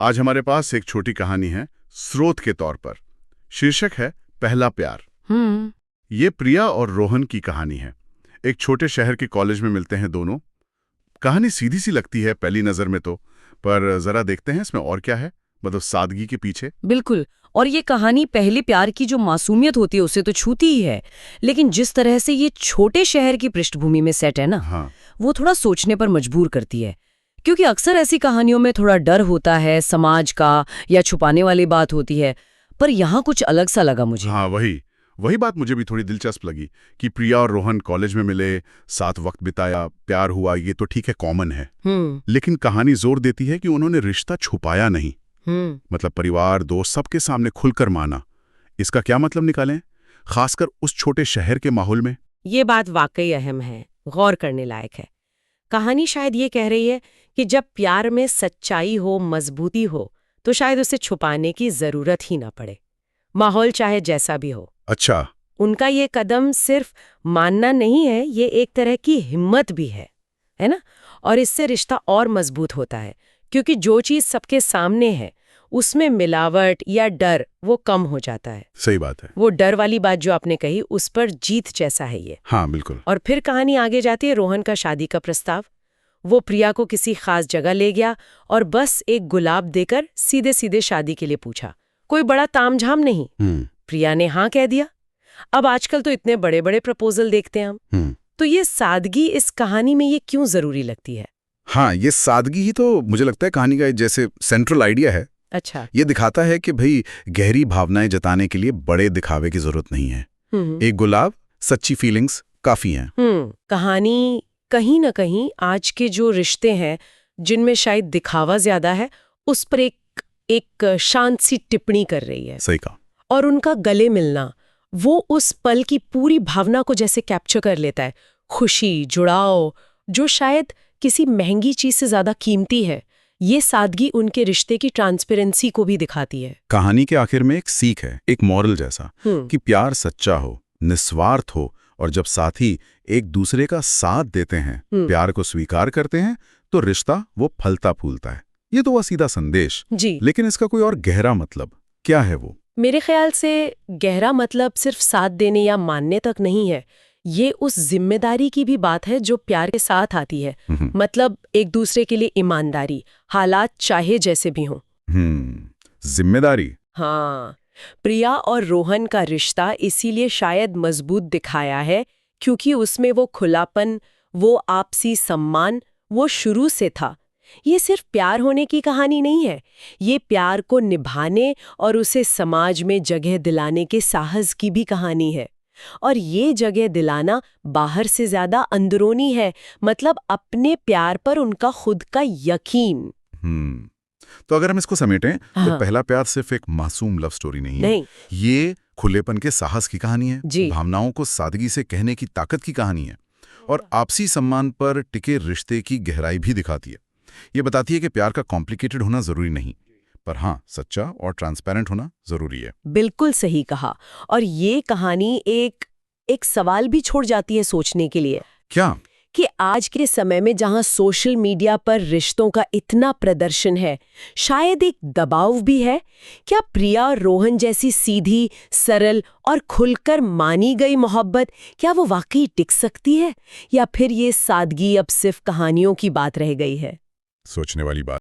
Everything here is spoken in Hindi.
आज हमारे पास एक छोटी कहानी है स्रोत के तौर पर। शीर्षक है पहला प्यार। ये प्रिया और रोहन की कहानी है। एक छोटे शहर के कॉलेज में मिलते हैं दोनों। कहानी सीधी सी लगती है पहली नजर में तो, पर जरा देखते हैं इसमें और क्या है, मतलब सादगी के पीछे। बिल्कुल। और ये कहानी पहले प्यार की जो मासूमियत होती है उसे तो छूती ही है, लेकिन जिस तरह से ये छोटे शहर की पृष्ठभूमि में सेट है ना, हाँ, वो थोड़ा सोचने पर मजबूर करती है। क्योंकि अक्सर ऐसी कहानियों में थोड़ा डर होता है समाज का, या छुपाने वाली बात होती है, पर यहाँ कुछ अलग सा लगा मुझे। हाँ, वही बात मुझे भी थोड़ी दिलचस्प लगी कि प्रिया और रोहन कॉलेज में मिले, साथ वक्त बिताया, प्यार हुआ, ये तो ठीक है, कॉमन है। लेकिन कहानी जोर देती है कि उन्होंने रिश्ता छुपाया नहीं। मतलब परिवार, दोस्त, सबके सामने खुलकर माना। इसका क्या मतलब निकालें, खासकर उस छोटे शहर के माहौल में? ये बात वाकई अहम है, गौर करने लायक है। कहानी शायद ये कह रही है कि जब प्यार में सच्चाई हो, मजबूती हो, तो शायद उसे छुपाने की जरूरत ही ना पड़े, माहौल चाहे जैसा भी हो। अच्छा। उनका ये कदम सिर्फ मानना नहीं है, ये एक तरह की हिम्मत भी है ना? और इससे रिश्ता और मजबूत होता है, क्योंकि जो चीज सबके सामने है उसमें मिलावट या डर वो कम हो जाता है। सही बात है। वो डर वाली बात जो आपने कही, उस पर जीत जैसा है ये। हाँ, बिल्कुल। और फिर कहानी आगे जाती है रोहन का शादी का प्रस्ताव। वो प्रिया को किसी खास जगह ले गया और बस एक गुलाब देकर सीधे सीधे शादी के लिए पूछा। कोई बड़ा तामझाम नहीं। प्रिया ने हाँ कह दिया। अब आजकल तो इतने बड़े बड़े प्रपोजल देखते हैं हम। तो ये सादगी इस कहानी में ये क्यों जरूरी लगती है? हाँ, ये सादगी ही तो मुझे लगता है कहानी का जैसे सेंट्रल आइडिया है। अच्छा। ये दिखाता है कि भाई गहरी भावनाएं जताने के लिए बड़े दिखावे की जरूरत नहीं है। एक गुलाब, सच्ची फीलिंग्स काफी हैं। कहानी कहीं न कहीं आज के जो रिश्ते हैं जिनमें शायद दिखावा ज्यादा है, उस पर एक शांत सी टिप्पणी कर रही है। सही कहा। और उनका गले मिलना, वो उस पल की पूरी भावना को जैसे कैप्चर कर लेता है। खुशी, जुड़ाव, जो शायद किसी महंगी चीज से ज्यादा कीमती है। ये सादगी उनके रिश्ते की ट्रांसपेरेंसी को भी दिखाती है। कहानी के आखिर में एक सीख है, एक मॉरल जैसा, कि प्यार सच्चा हो, निस्वार्थ हो, और जब साथी एक दूसरे का साथ देते हैं, प्यार को स्वीकार करते हैं, तो रिश्ता वो फलता फूलता है। ये तो वह सीधा संदेश जी। लेकिन इसका कोई और गहरा मतलब क्या है? वो मेरे ख्याल से गहरा मतलब सिर्फ साथ देने या मानने तक नहीं है। ये उस जिम्मेदारी की भी बात है जो प्यार के साथ आती है। मतलब एक दूसरे के लिए ईमानदारी, हालात चाहे जैसे भी हों। जिम्मेदारी। हाँ, प्रिया और रोहन का रिश्ता इसीलिए शायद मजबूत दिखाया है क्योंकि उसमें वो खुलापन, वो आपसी सम्मान, वो शुरू से था। ये सिर्फ प्यार होने की कहानी नहीं है, ये प्यार को निभाने और उसे समाज में जगह दिलाने के साहस की भी कहानी है। और ये जगह दिलाना बाहर से ज्यादा अंदरूनी है, मतलब अपने प्यार पर उनका खुद का यकीन। तो अगर हम इसको समेटें, तो पहला प्यार सिर्फ एक मासूम लव स्टोरी नहीं है। ये खुलेपन के साहस की कहानी है, भावनाओं को सादगी से कहने की ताकत की कहानी है, और आपसी सम्मान पर टिके रिश्ते की गहराई भी दिखाती है। ये बताती है कि प्यार का कॉम्प्लिकेटेड होना जरूरी नहीं, पर हाँ, सच्चा और ट्रांसपेरेंट होना जरूरी है। बिल्कुल सही कहा। और ये कहानी एक सवाल भी छोड़ जाती है सोचने के लिए। क्या? कि आज के समय में जहां सोशल मीडिया पर रिश्तों का इतना प्रदर्शन है, शायद एक दबाव भी है। क्या प्रिया और रोहन जैसी सीधी, सरल और खुलकर मानी गई मोहब्बत, क्या वो वाकई टिक सकती है, या फिर ये सादगी अब सिर्फ कहानियों की बात रह गई है? सोचने वाली बात।